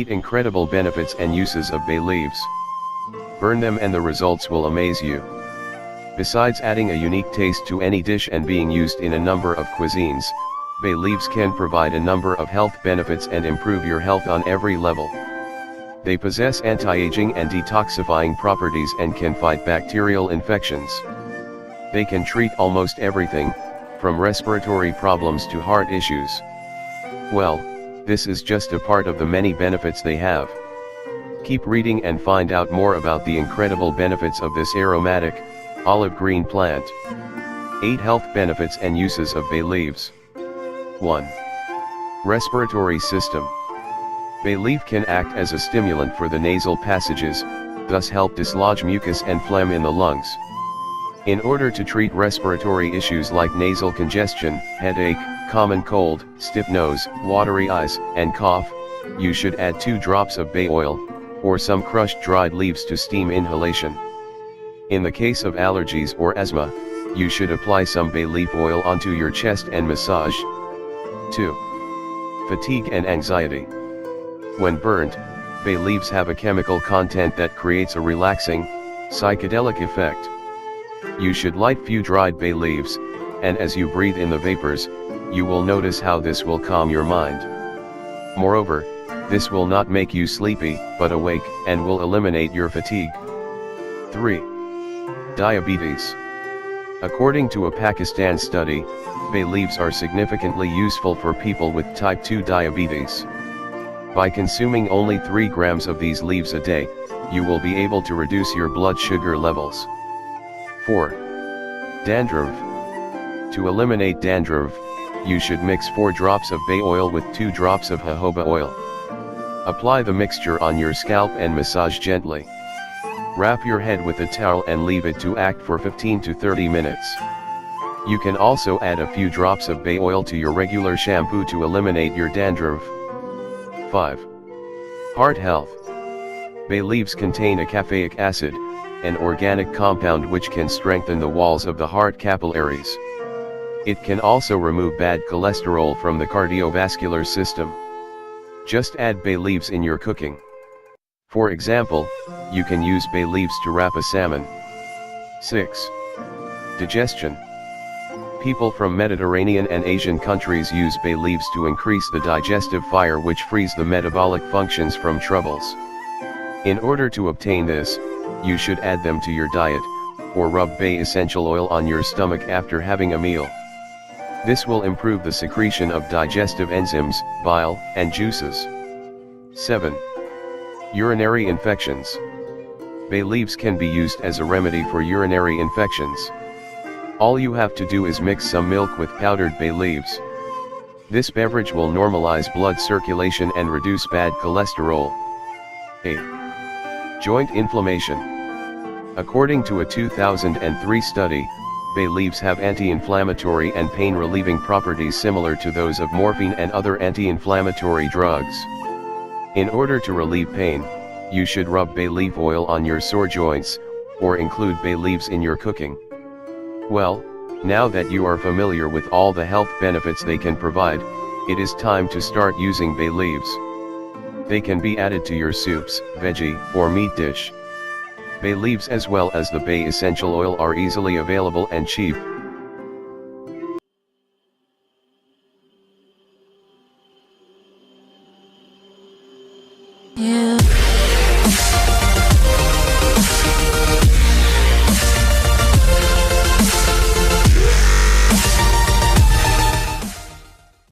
Incredible benefits and uses of bay leaves. Burn them and the results will amaze you. Besides adding a unique taste to any dish and being used in a number of cuisines, bay leaves can provide a number of health benefits and improve your health on every level. They possess anti-aging and detoxifying properties and can fight bacterial infections. They can treat almost everything, from respiratory problems to heart issues. Well, this is just a part of the many benefits they have. Keep reading and find out more about the incredible benefits of this aromatic, olive green plant. 8 health benefits and uses of bay leaves. 1. Respiratory system. Bay leaf can act as a stimulant for the nasal passages, thus help dislodge mucus and phlegm in the lungs. In order to treat respiratory issues like nasal congestion, headache, common cold, stiff nose, watery eyes, and cough, you should add 2 drops of bay oil, or some crushed dried leaves to steam inhalation. In the case of allergies or asthma, you should apply some bay leaf oil onto your chest and massage. 2. Fatigue and anxiety. When burned, bay leaves have a chemical content that creates a relaxing, psychedelic effect. You should light few dried bay leaves, and as you breathe in the vapors, you will notice how this will calm your mind. Moreover, this will not make you sleepy, but awake, and will eliminate your fatigue. 3. Diabetes. According to a Pakistan study, bay leaves are significantly useful for people with type 2 diabetes. By consuming only 3 grams of these leaves a day, you will be able to reduce your blood sugar levels. 4. Dandruff. To eliminate dandruff, you should mix 4 drops of bay oil with 2 drops of jojoba oil. Apply the mixture on your scalp and massage gently. Wrap your head with a towel and leave it to act for 15 to 30 minutes. You can also add a few drops of bay oil to your regular shampoo to eliminate your dandruff. 5. Heart health. Bay leaves contain a caffeic acid, an organic compound which can strengthen the walls of the heart capillaries. It can also remove bad cholesterol from the cardiovascular system. Just add bay leaves in your cooking. For example, you can use bay leaves to wrap a salmon. 6. Digestion. People from Mediterranean and Asian countries use bay leaves to increase the digestive fire which frees the metabolic functions from troubles. In order to obtain this, you should add them to your diet, or rub bay essential oil on your stomach after having a meal. This will improve the secretion of digestive enzymes, bile, and juices. 7. Urinary infections. Bay leaves can be used as a remedy for urinary infections. All you have to do is mix some milk with powdered bay leaves. This beverage will normalize blood circulation and reduce bad cholesterol. 8. Joint inflammation. According to a 2003 study, bay leaves have anti-inflammatory and pain-relieving properties similar to those of morphine and other anti-inflammatory drugs. In order to relieve pain, you should rub bay leaf oil on your sore joints, or include bay leaves in your cooking. Well, now that you are familiar with all the health benefits they can provide, it is time to start using bay leaves. They can be added to your soups, veggie, or meat dish. Bay leaves as well as the bay essential oil are easily available and cheap,